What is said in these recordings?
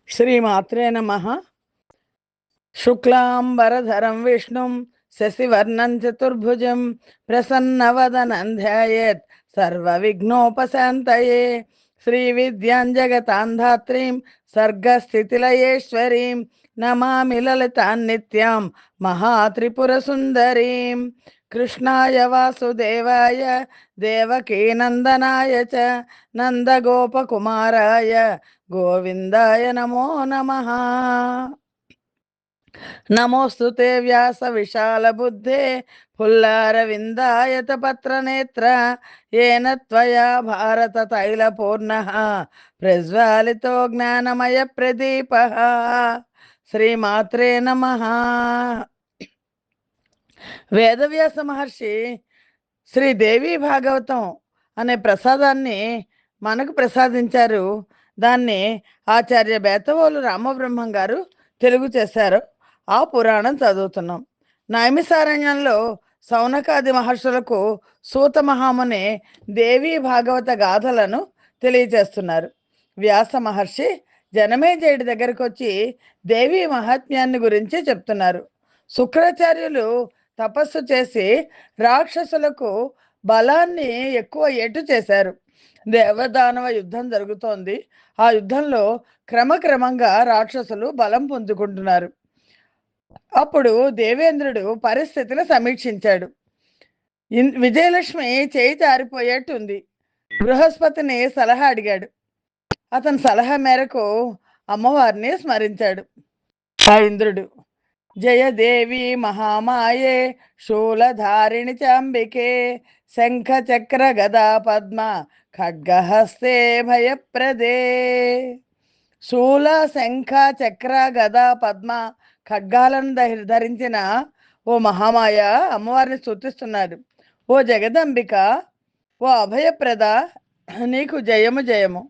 శ్రీమాత్రే నమః. శుక్లాంబరధరం విష్ణుం శశివర్ణం చతుర్భుజం ప్రసన్నవదనం ధ్యాయేత్ సర్వవిఘ్నోపశాంతయే. శ్రీవిద్యాం జగతాంధాత్రీం సర్గస్థితిలయేశ్వరీం నమామి లలితాం నిత్యాం మహాత్రిపురసుందరీం. కృష్ణాయ వాసుదేవాయ దేవకీనందనాయ చ నందగోపకుమారాయ గోవిందాయ నమో నమః. నమోస్తుతే వ్యాస విశాల బుద్ధే పుల్లారవిందాయత పత్రనేత్ర ఏన త్వయా భారత తైలపూర్ణ ప్రజ్వాలితో జ్ఞానమయ ప్రదీప. శ్రీమాత్రే నమః. వేదవ్యాస మహర్షి శ్రీదేవి భాగవతం అనే ప్రసాదాన్ని మనకు ప్రసాదించారు. దాన్ని ఆచార్య బేతవోలు రామబ్రహ్మం గారు తెలుగు చేశారు. ఆ పురాణం చదువుతున్నాం. నైమిసారణ్యంలో సౌనకాది మహర్షులకు సూత మహాముని దేవీ భాగవత గాథలను తెలియజేస్తున్నారు. వ్యాస మహర్షి జనమేజయుడి దగ్గరకు వచ్చి దేవీ మహాత్మ్యాన్ని గురించి చెప్తున్నారు. శుక్రాచార్యులు తపస్సు చేసి రాక్షసులకు బలాన్ని ఎక్కువ ఎటు చేశారు. దేవదానవ యుద్ధం జరుగుతోంది. ఆ యుద్ధంలో క్రమక్రమంగా రాక్షసులు బలం పొందుకుంటున్నారు. అప్పుడు దేవేంద్రుడు పరిస్థితిని సమీక్షించాడు. విజయలక్ష్మి చేయి జారిపోయేట్టుంది. బృహస్పతిని సలహా అడిగాడు. అతని సలహా మేరకు అమ్మవారిని స్మరించాడు. ఆ ఇంద్రుడు జయదేవి మహామాయే శూలధారిణి చాంబికే శంఖ చక్ర గదా పద్మ ఖడ్గహస్తే భయప్రదే. శూల శంఖ చక్ర గదా పద్మ ఖడ్గాలను ధరించిన ఓ మహామాయ అమ్మవారిని స్తుతిస్తున్నాడు. ఓ జగదంబిక, ఓ అభయప్రద, నీకు జయము జయము.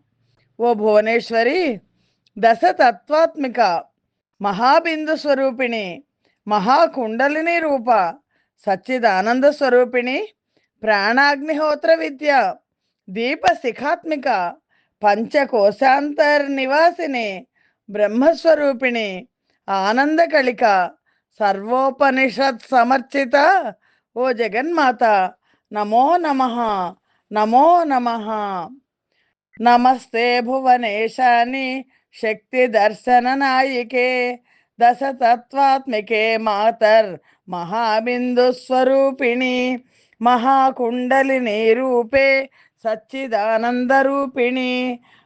ఓ భువనేశ్వరి, దశతత్వాత్మిక, మహాబిందు స్వరూపిణి, మహాకుండలిని రూప, సచ్చిదానంద స్వరూపిణి, ప్రాణాగ్నిహోత్ర విద్య, దీప శిఖాత్మిక, పంచకోశాంతర్ నివాసిని, బ్రహ్మస్వరూపిణి, ఆనందకళిక, సర్వోపనిషత్ సమర్చిత, ఓ జగన్మాత, నమో నమః, నమో నమః. నమస్తే భువనేశాని శక్తి దర్శన నాయికే దశతత్వాత్మికే మాతర్ మహాబిందు స్వరూపిణి మహాకుండలిని రూపే సచ్చిదానంద రూపిణి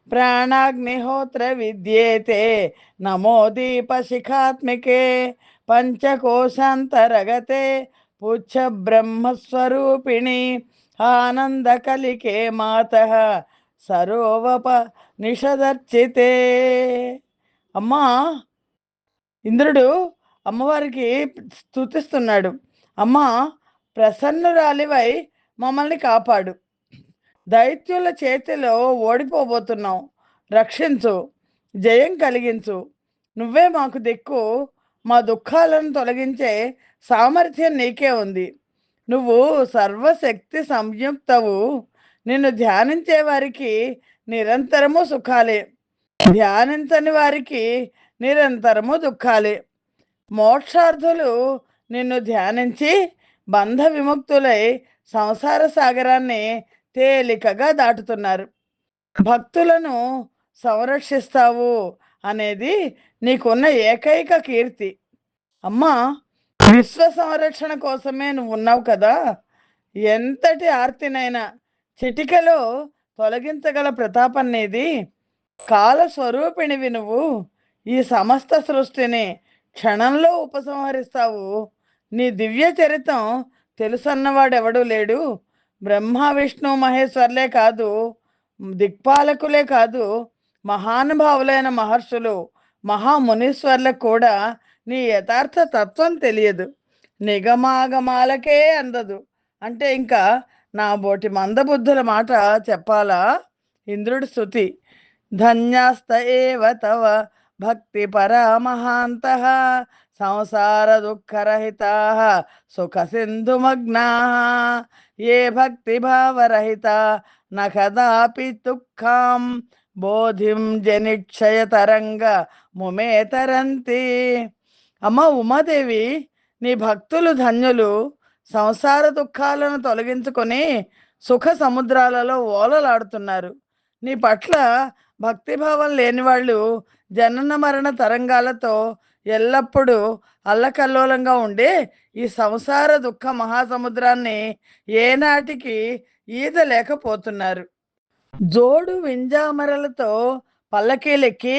ప్రాణాగ్నిహోత్ర విద్యేతే నమో దీప శిఖాత్మికే పంచకోశాంతరగతే పుచ్చ బ్రహ్మస్వరూపిణి ఆనందకలికే మాతః సరోవప నిషదర్చితే. అమ్మా, ఇంద్రుడు అమ్మవారికి స్తుతిస్తున్నాడు. అమ్మా, ప్రసన్నురాలివై మమ్మల్ని కాపాడు. దైత్యుల చేతిలో ఓడిపోబోతున్నాం. రక్షించు, జయం కలిగించు. నువ్వే మాకు దిక్కు. మా దుఃఖాలను తొలగించే సామర్థ్యం నీకే ఉంది. నువ్వు సర్వశక్తి సంయుక్తవు. నిన్ను ధ్యానించే వారికి నిరంతరము సుఖాలే, ధ్యానించని వారికి నిరంతరము దుఃఖాలే. మోక్షార్థులు నిన్ను ధ్యానించి బంధ విముక్తులై సంసార సాగరాన్ని తేలికగా దాటుతున్నారు. భక్తులను సంరక్షిస్తావు అనేది నీకున్న ఏకైక కీర్తి. అమ్మా, విశ్వ సంరక్షణ కోసమే నువ్వు ఉన్నావు కదా. ఎంతటి ఆర్తినైనా చిటికలో తొలగించగల ప్రతాపం నీది. కాల స్వరూపిణివి నువ్వు. ఈ సమస్త సృష్టిని క్షణంలో ఉపసంహరిస్తావు. నీ దివ్య చరితం తెలుసన్నవాడెవడూ లేడు. బ్రహ్మ విష్ణు మహేశ్వర్లే కాదు, దిక్పాలకులే కాదు, మహానుభావులైన మహర్షులు మహామునీశ్వర్లకు కూడా నీ యథార్థ తత్వం తెలియదు. నిగమాగమాలకే అందదు. అంటే ఇంకా నా బోటి మందబుద్ధుల మాట చెప్పాలా? ఇంద్రుడి స్తుతి. ధన్యాస్త ఏవ తవ భక్తి పరామహాంత సంసార దుఃఖరహితా సుఖ సింధుమగ్నా ఏ భక్తి భావరహిత న కదాపి దుఃఖం బోధిం జనిక్షయ తరంగ ముమేతరంతి. అమ్మ ఉమాదేవి, నీ భక్తులు ధన్యులు, సంసార దుఃఖాలను తొలగించుకొని సుఖ సముద్రాలలో ఓలలాడుతున్నారు. నీ పట్ల భక్తిభావం లేని వాళ్ళు జనన మరణ తరంగాలతో ఎల్లప్పుడూ అల్లకల్లోలంగా ఉండే ఈ సంసార దుఃఖ మహాసముద్రాన్ని ఏనాటికి ఈద లేకపోతున్నారు. జోడు వింజామరలతో పల్లకీలెక్కి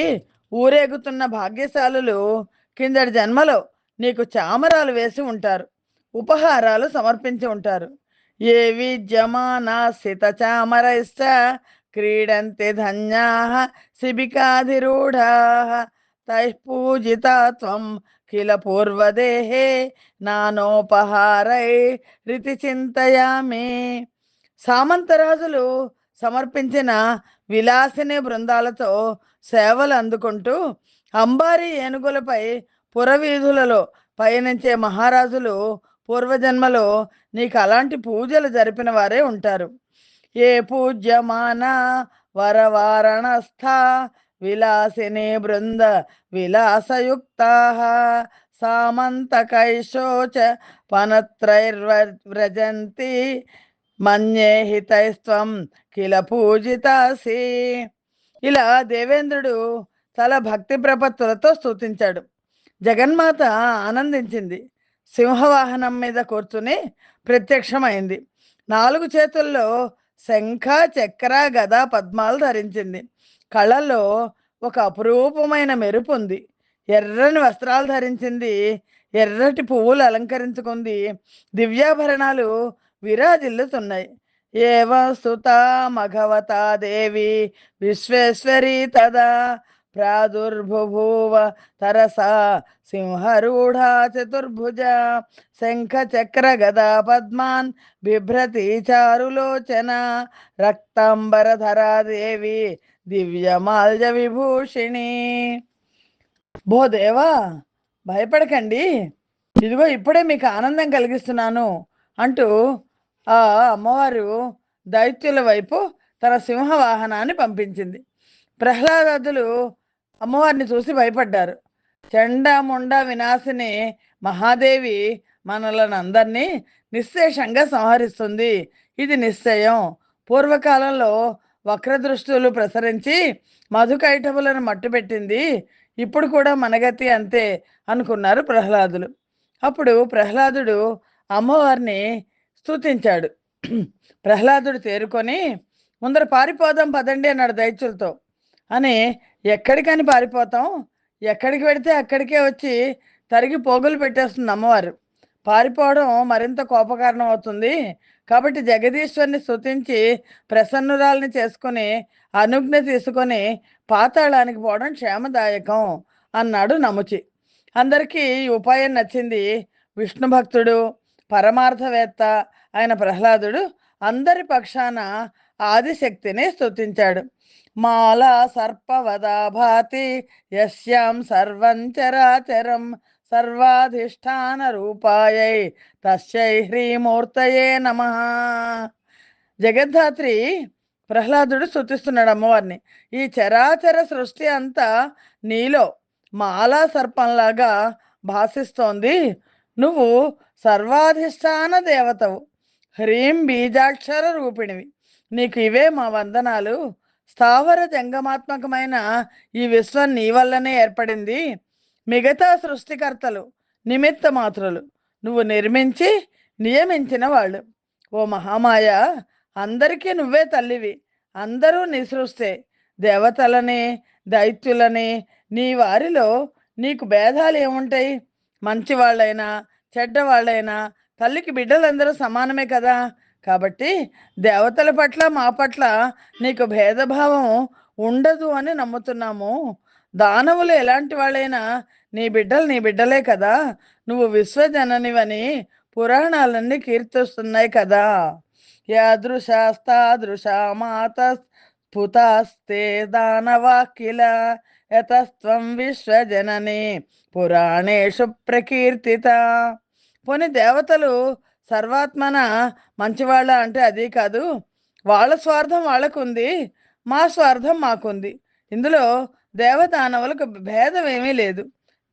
ఊరేగుతున్న భాగ్యశాలులు కిందటి జన్మలో నీకు చామరాలు వేసి ఉంటారు, ఉపహారాలు సమర్పించి ఉంటారు. ఏ విద్యమానా సిత చామరైశ్చ క్రీడంతే ధన్యా శిబికాధిరూఢా తైః పూజితా త్వం కిల పూర్వదేహే నానోపహారై రీతి చింతయామి. సామంతరాజులు సమర్పించిన విలాసిని బృందాలతో సేవలు అందుకుంటూ అంబారీ ఏనుగులపై పురవీధులలో పయనించే మహారాజులు పూర్వజన్మలో నీకు అలాంటి పూజలు జరిపిన వారే ఉంటారు. ఏ పూజ్యమాన వరవారణస్థ విలాసిని బృంద విలాసయుక్తా సామంతకైశోచ పనత్రైర్వ్రజంతి మన్యే హితైస్త్వం కిల పూజితాసి. ఇలా దేవేంద్రుడు చాలా భక్తి ప్రపత్తులతో స్తుతించాడు. జగన్మాత ఆనందించింది. సింహవాహనం మీద కూర్చుని ప్రత్యక్షమైంది. 4 చేతుల్లో శంఖ చక్ర గద పద్మాలు ధరించింది. కళ్ళల్లో ఒక అపురూపమైన మెరుపు ఉంది. ఎర్రని వస్త్రాలు ధరించింది. ఎర్రటి పువ్వులు అలంకరించుకుంది. దివ్యాభరణాలు విరాజిల్లుతున్నాయి. ఏవ సుత మఘవతా దేవి విశ్వేశ్వరీ తదా ప్రాదుర్భుభూవ తరసా సింహరూఢా చతుర్భుజ శంఖ చక్ర గదా పద్మాన్ బిభ్రతి చారులోచన రక్తాంబరధరా దేవి దివ్యమాల్య విభూషిణి. బోదేవా, భయపడకండి, ఇదిగో ఇప్పుడే మీకు ఆనందం కలిగిస్తున్నాను అంటూ ఆ అమ్మవారు దైత్యుల వైపు తన సింహవాహనాన్ని పంపించింది. ప్రహ్లాదాదులు అమ్మవారిని చూసి భయపడ్డారు. చండముండ వినాశిని మహాదేవి మనలను అందరినీ నిశ్శేషంగా సంహరిస్తుంది, ఇది నిశ్చయం. పూర్వకాలంలో వక్రదృష్టులు ప్రసరించి మధుకైటవులను మట్టుపెట్టింది, ఇప్పుడు కూడా మనగతి అంతే అనుకున్నారు ప్రహ్లాదులు. అప్పుడు ప్రహ్లాదుడు అమ్మవారిని స్తుతించాడు. ప్రహ్లాదుడు తేరుకొని ముందర పారిపోదాం పదండి అన్నాడు దైత్యులతో. అని ఎక్కడికని పారిపోతాం, ఎక్కడికి వెడితే అక్కడికే వచ్చి తరిగి పోగులు పెట్టేస్తుంది అమ్మవారు. పారిపోవడం మరింత కోపకారణం అవుతుంది. కాబట్టి జగదీశ్వరిని స్తుతించి ప్రసన్నురాల్ని చేసుకుని అనుజ్ఞ తీసుకొని పాతాళానికి పోవడం క్షేమదాయకం అన్నాడు నముచి. అందరికీ ఈ ఉపాయం నచ్చింది. విష్ణు భక్తుడు, పరమార్థవేత్త ఆయన ప్రహ్లాదుడు అందరి పక్షాన ఆదిశక్తిని స్తుతించాడు. మాలా సర్పవదాభాతి యస్యాం సర్వం చరాచరం సర్వాధిష్టాన రూపాయై తస్యై హ్రీమూర్తయే నమః. జగద్ధాత్రి ప్రహ్లాదుడు స్తుతిస్తున్నాడు అమ్మవారిని. ఈ చరాచర సృష్టి అంతా నీలో మాలా సర్పంలాగా భాసిస్తోంది. నువ్వు సర్వాధిష్టాన దేవతవు, హ్రీం బీజాక్షర రూపిణివి. నీకు ఇవే మా వందనాలు. స్థావర జంగమాత్మకమైన ఈ విశ్వం నీ వల్లనే ఏర్పడింది. మిగతా సృష్టికర్తలు నిమిత్త మాత్రులు, నువ్వు నిర్మించి నియమించిన వాళ్ళు. ఓ మహామాయ, అందరికీ నువ్వే తల్లివి, అందరూ నీ సృష్టే. దేవతలని దైత్యులని నీ వారిలో నీకు భేదాలు ఏముంటాయి? మంచివాళ్ళైనా చెడ్డవాళ్ళైనా తల్లికి బిడ్డలందరూ సమానమే కదా. కాబట్టి దేవతల పట్ల మా పట్ల నీకు భేదభావం ఉండదు అని నమ్ముతున్నాము. దానవులు ఎలాంటి వాళ్ళైనా నీ బిడ్డలే కదా. నువ్వు విశ్వజననివని పురాణాలన్నీ కీర్తిస్తున్నాయి కదా. యాదృశాస్తాదృశా మాత స్ఫుతాస్తే దానవాకిల యతస్త్వం విశ్వజనని పురాణేషు ప్రకీర్తిత. పోనీ దేవతలు సర్వాత్మన మంచివాళ్ళ అంటే అది కాదు. వాళ్ళ స్వార్థం వాళ్ళకు ఉంది, మా స్వార్థం మాకుంది. ఇందులో దేవదానవులకు భేదం ఏమీ లేదు.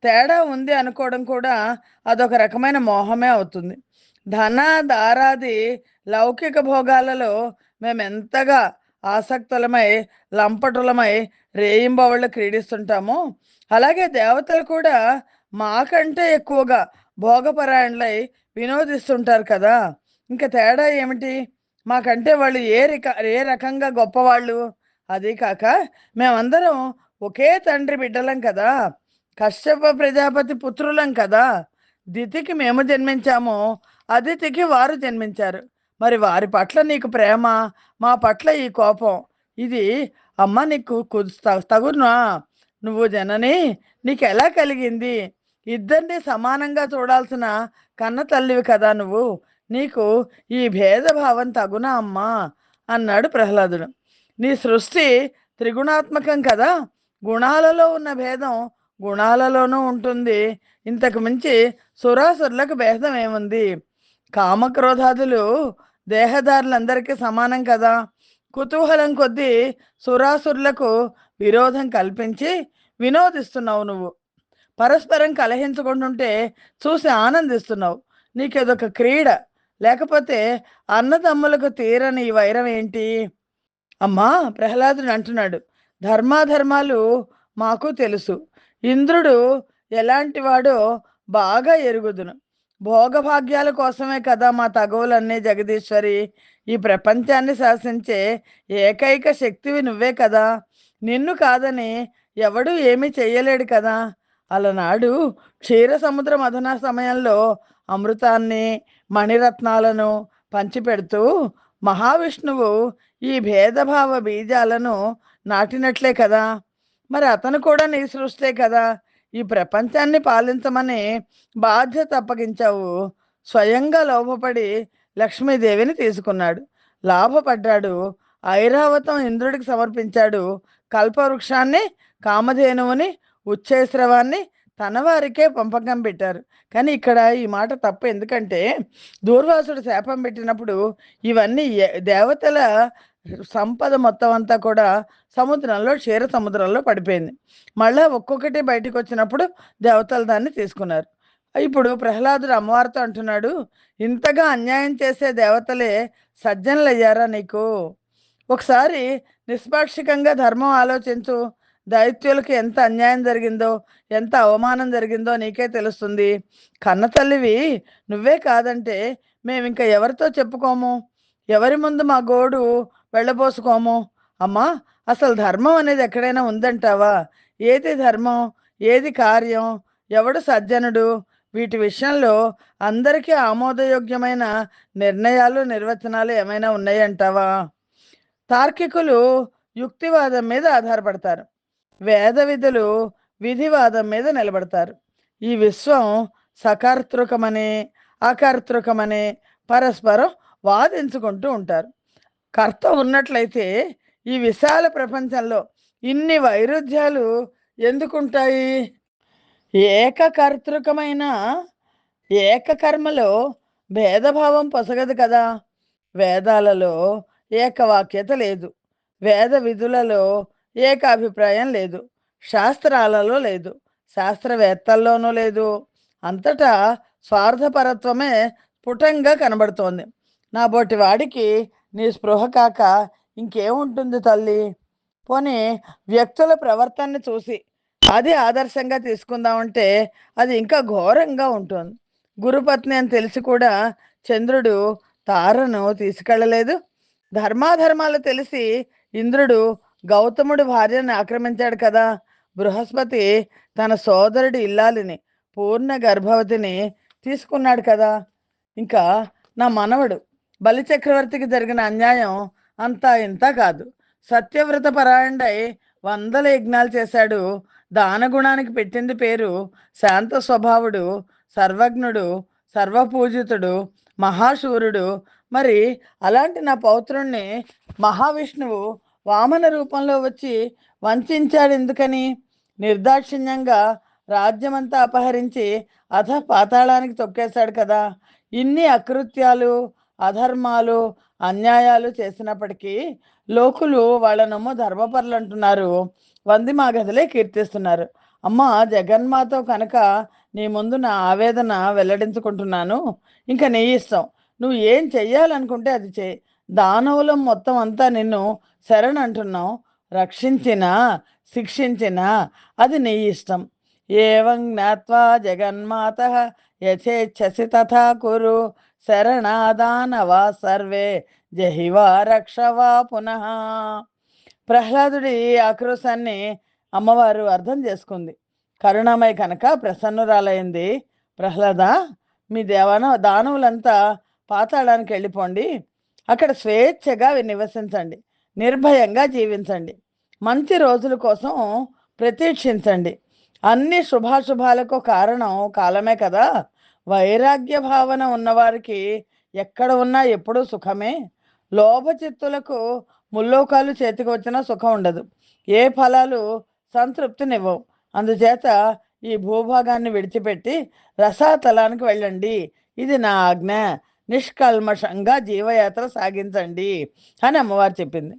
తేడా ఉంది అనుకోవడం కూడా అదొక రకమైన మోహమే అవుతుంది. ధన, దారాది లౌకిక భోగాలలో మేమెంతగా ఆసక్తులమై, లంపటులమై రేయింబవళ్ళు క్రీడిస్తుంటామో, అలాగే దేవతలు కూడా మాకంటే ఎక్కువగా భోగపరాయణులై వినోదిస్తుంటారు కదా! ఇంక తేడా ఏమిటి? మాకంటే వాళ్ళు ఏ రకంగా గొప్పవాళ్ళు? అదీ కాక మేమందరం ఒకే తండ్రి బిడ్డలం కదా! కశ్యప ప్రజాపతి పుత్రులం కదా! దితికి మేము జన్మించాము. అదితికి వారు జన్మించారు. మరి వారి పట్ల నీకు ప్రేమ, మా పట్ల ఈ కోపం. ఇది అమ్మ నీకు తగునా? నువ్వు జనని, నీకెలా కలిగింది? ఇద్దరిని సమానంగా చూడాల్సిన కన్న తల్లివి కదా నువ్వు. నీకు ఈ భేదభావం తగునా అమ్మా? అన్నాడు ప్రహ్లాదుడు. నీ సృష్టి త్రిగుణాత్మకం కదా! గుణాలలో ఉన్న భేదం గుణాలలోనూ ఉంటుంది. ఇంతకు మించి సురాసురులకు భేదం ఏముంది? కామక్రోధాదులు దేహదారులందరికీ సమానం కదా! కుతూహలం కొద్దీ సురాసురులకు విరోధం కల్పించి వినోదిస్తున్నావు నువ్వు. పరస్పరం కలహించుకుంటుంటే చూసి ఆనందిస్తున్నావు. నీకేదొక క్రీడ. లేకపోతే అన్నదమ్ములకు తీరని ఈ వైరం ఏంటి? అమ్మా, ప్రహ్లాదుడు అంటున్నాడు, ధర్మాధర్మాలు మాకు తెలుసు. ఇంద్రుడు ఎలాంటి వాడో బాగా ఎరుగుదును. భోగభాగ్యాల కోసమే కదా మా తగవులన్నీ జగదీశ్వరి. ఈ ప్రపంచాన్ని శాసించే ఏకైక శక్తివి నువ్వే కదా! నిన్ను కాదని ఎవడూ ఏమీ చెయ్యలేడు కదా! అలనాడు క్షీర సముద్ర మథన సమయంలో అమృతాన్ని, మణిరత్నాలను పంచిపెడుతూ మహావిష్ణువు ఈ భేదభావ బీజాలను నాటినట్లే కదా! మరి అతను కూడా నీ సృష్టే కదా! ఈ ప్రపంచాన్ని పాలించమని బాధ్యత అప్పగించావు. స్వయంగా లోభపడి లక్ష్మీదేవిని తీసుకున్నాడు. లాభపడ్డాడు. ఐరావతం ఇంద్రుడికి సమర్పించాడు. కల్పవృక్షాన్ని, కామధేనువుని, ఉచ్ఛైశ్రవాన్ని తన వారికే పంపకం పెట్టారు. కానీ ఇక్కడ ఈ మాట తప్పు. ఎందుకంటే దూర్వాసుడు శాపం పెట్టినప్పుడు ఇవన్నీ దేవతల సంపద మొత్తం అంతా కూడా సముద్రంలో, క్షీర సముద్రంలో పడిపోయింది. మళ్ళా ఒక్కొక్కటి బయటికి వచ్చినప్పుడు దేవతలు దాన్ని తీసుకున్నారు. ఇప్పుడు ప్రహ్లాదుడు అమ్మవారితో అంటున్నాడు, ఇంతగా అన్యాయం చేసే దేవతలే సజ్జనులయ్యారా నీకు? ఒకసారి నిష్పాక్షికంగా ధర్మం ఆలోచించు. దైత్యులకు ఎంత అన్యాయం జరిగిందో, ఎంత అవమానం జరిగిందో నీకే తెలుస్తుంది. కన్న తల్లివి నువ్వే కాదంటే మేమింక ఎవరితో చెప్పుకోము? ఎవరి ముందు మా గోడు వెళ్ళబోసుకోము? అమ్మా, అసలు ధర్మం అనేది ఎక్కడైనా ఉందంటావా? ఏది ధర్మం? ఏది కార్యం? ఎవడు సజ్జనుడు? వీటి విషయంలో అందరికీ ఆమోదయోగ్యమైన నిర్ణయాలు, నిర్వచనాలు ఏమైనా ఉన్నాయంటావా? తార్కికులు యుక్తివాదం మీద ఆధారపడతారు. వేద విధులు విధివాదం మీద నిలబడతారు. ఈ విశ్వం సకర్తృకమని, అకర్తృకమని పరస్పరం వాదించుకుంటూ ఉంటారు. కర్త ఉన్నట్లయితే ఈ విశాల ప్రపంచంలో ఇన్ని వైరుధ్యాలు ఎందుకుంటాయి? ఏకకర్తృకమైన ఏకకర్మలో భేదభావం పొసగదు కదా! వేదాలలో ఏకవాక్యత లేదు. వేద విధులలో ఏకాభిప్రాయం లేదు. శాస్త్రాలలో లేదు. శాస్త్రవేత్తల్లోనూ లేదు. అంతటా స్వార్థపరత్వమే స్ఫుటంగా కనబడుతోంది. నాబోటి వాడికి నీ స్పృహ కాక ఇంకేముంటుంది తల్లి? పోనీ వ్యక్తుల ప్రవర్తనని చూసి అది ఆదర్శంగా తీసుకుందామంటే అది ఇంకా ఘోరంగా ఉంటుంది. గురుపత్ని అని తెలిసి కూడా చంద్రుడు తారను తీసుకెళ్ళలేదు. ధర్మాధర్మాలు తెలిసి ఇంద్రుడు గౌతముడి భార్యను ఆక్రమించాడు కదా! బృహస్పతి తన సోదరుడి ఇల్లాలిని, పూర్ణ గర్భవతిని తీసుకున్నాడు కదా! ఇంకా నా మనవడు బలిచక్రవర్తికి జరిగిన అన్యాయం అంతా ఇంతా కాదు. సత్యవ్రత పరాయణుడై వందల యజ్ఞాలు చేశాడు. దానగుణానికి పెట్టింది పేరు. శాంత స్వభావుడు, సర్వజ్ఞుడు, సర్వపూజితుడు, మహాశూరుడు. మరి అలాంటి నా పౌత్రుణ్ణి మహావిష్ణువు వామన రూపంలో వచ్చి వంచాడు ఎందుకని? నిర్దాక్షిణ్యంగా రాజ్యమంతా అపహరించి అధ పాతాళానికి తొక్కేశాడు కదా! ఇన్ని అకృత్యాలు, అధర్మాలు, అన్యాయాలు చేసినప్పటికీ లోకులు వాళ్ళనమ్మో ధర్మపరులంటున్నారు. వంది మాగధులే కీర్తిస్తున్నారు. అమ్మా జగన్మాత కనుక నీ ముందు నా ఆవేదన వెల్లడించుకుంటున్నాను. ఇంక నీ ఇష్టం. నువ్వు ఏం చెయ్యాలనుకుంటే అది చెయి. దానవులం మొత్తం అంతా నిన్ను శరణంటున్నాం. రక్షించినా, శిక్షించినా అది నీ ఇష్టం. ఏవం జ్ఞాత్వా జగన్మాతః యథేచ్ఛసి తథా కురు. శరణాదానవా సర్వే జహివా రక్షవా పునః. ప్రహ్లాదుడి ఆక్రోశాన్ని అమ్మవారు అర్థం చేసుకుంది. కరుణామయ కనుక ప్రసన్నురాలైంది. ప్రహ్లాద, మీ దానవులంతా పాతాళానికి వెళ్ళిపోండి. అక్కడ స్వేచ్ఛగా నివసించండి. నిర్భయంగా జీవించండి. మంచి రోజుల కోసం ప్రతీక్షించండి. అన్ని శుభాశుభాలకు కారణం కాలమే కదా. వైరాగ్య భావన ఉన్నవారికి ఎక్కడ ఉన్నా ఎప్పుడూ సుఖమే. లోభచిత్తులకు ముల్లోకాలు చేతికి వచ్చినా సుఖం ఉండదు. ఏ ఫలాలు సంతృప్తినివ్వవు. అందుచేత ఈ భూభాగాన్ని విడిచిపెట్టి రసాతలానికి వెళ్ళండి. ఇది నా ఆజ్ఞ. నిష్కల్మషంగా జీవయాత్ర సాగించండి అని అమ్మవారు చెప్పింది.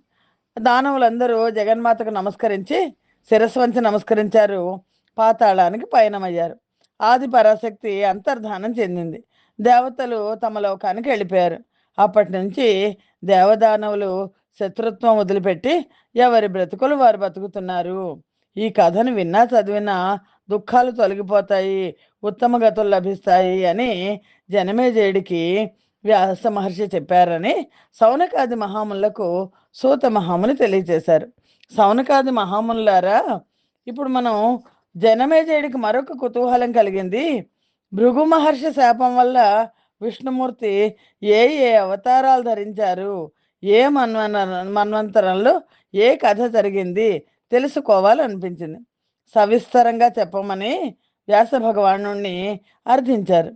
దానవులందరూ జగన్మాతకు నమస్కరించి శిరస్సు వంచి నమస్కరించారు. పాతాళానికి పయనమయ్యారు. ఆది పరాశక్తి అంతర్ధానం చెందింది. దేవతలు తమ లోకానికి వెళ్ళిపోయారు. అప్పటి నుంచి దేవదానవులు శత్రుత్వం వదిలిపెట్టి ఎవరి బ్రతుకులు వారు బతుకుతున్నారు. ఈ కథను విన్నా చదివినా దుఃఖాలు తొలగిపోతాయి, ఉత్తమ గతులు లభిస్తాయి అని జనమేజయుడికి వ్యాస మహర్షి చెప్పారని సౌనకాది మహాములకు సూత మహాముని తెలియజేశారు. సౌనకాది మహామునులారా, ఇప్పుడు మనం జనమేజయుడికి మరొక కుతూహలం కలిగింది. భృగు మహర్షి శాపం వల్ల విష్ణుమూర్తి ఏ ఏ అవతారాలు ధరించారు, ఏ మన్వంతరంలో ఏ కథ జరిగింది తెలుసుకోవాలనిపించింది. సవిస్తరంగా చెప్పమని వ్యాస భగవాను అర్థించారు.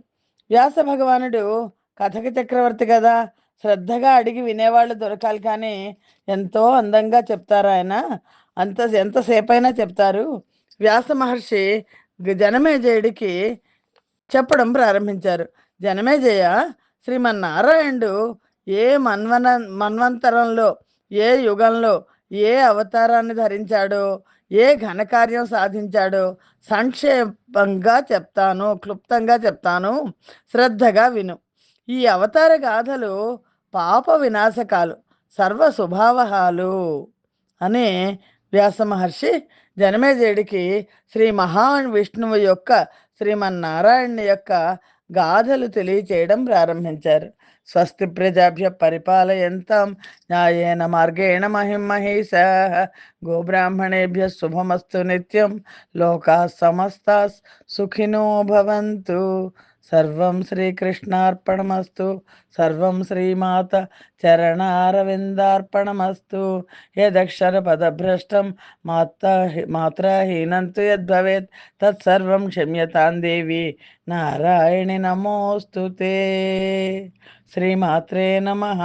వ్యాస భగవానుడు కథకి చక్రవర్తి కదా, శ్రద్ధగా అడిగి వినేవాళ్ళు దొరకాలి. కానీ ఎంతో అందంగా చెప్తారు ఆయన. ఎంతసేపైనా చెప్తారు. వ్యాస మహర్షి జనమేజయుడికి చెప్పడం ప్రారంభించారు. జనమేజయ, శ్రీమన్నారాయణుడు ఏ మన్వంతరంలో, ఏ యుగంలో, ఏ అవతారాన్ని ధరించాడో, ఏ ఘనకార్యం సాధించాడో సంక్షేపంగా చెప్తాను, క్లుప్తంగా చెప్తాను, శ్రద్ధగా విను. ఈ అవతార గాథలు పాప వినాశకాలు, సర్వ శుభావహాలు అని వ్యాస మహర్షి జనమేజయుడికి శ్రీ మహావిష్ణువు యొక్క, శ్రీమన్నారాయణుని యొక్క గాథలు తెలియచేయడం ప్రారంభించారు. స్వస్తి ప్రజాభ్య పరిపాలయంతాం న్యాయేన మార్గేణ మహిం మహేశాః. గోబ్రాహ్మణేభ్య శుభమస్తు నిత్యం. లోకా సమస్తా సుఖినో భవంతు. సర్వం శ్రీకృష్ణార్పణమస్తు. సర్వం శ్రీమాత చరణారవిందార్పణమస్తు. యదక్షర పదభ్రష్టం మాత్రహీనంతు యద్భవేత్ తత్సర్వం క్షమ్యతాం దేవి నారాయణి నమోస్తుతే. శ్రీమాత్రే నమః.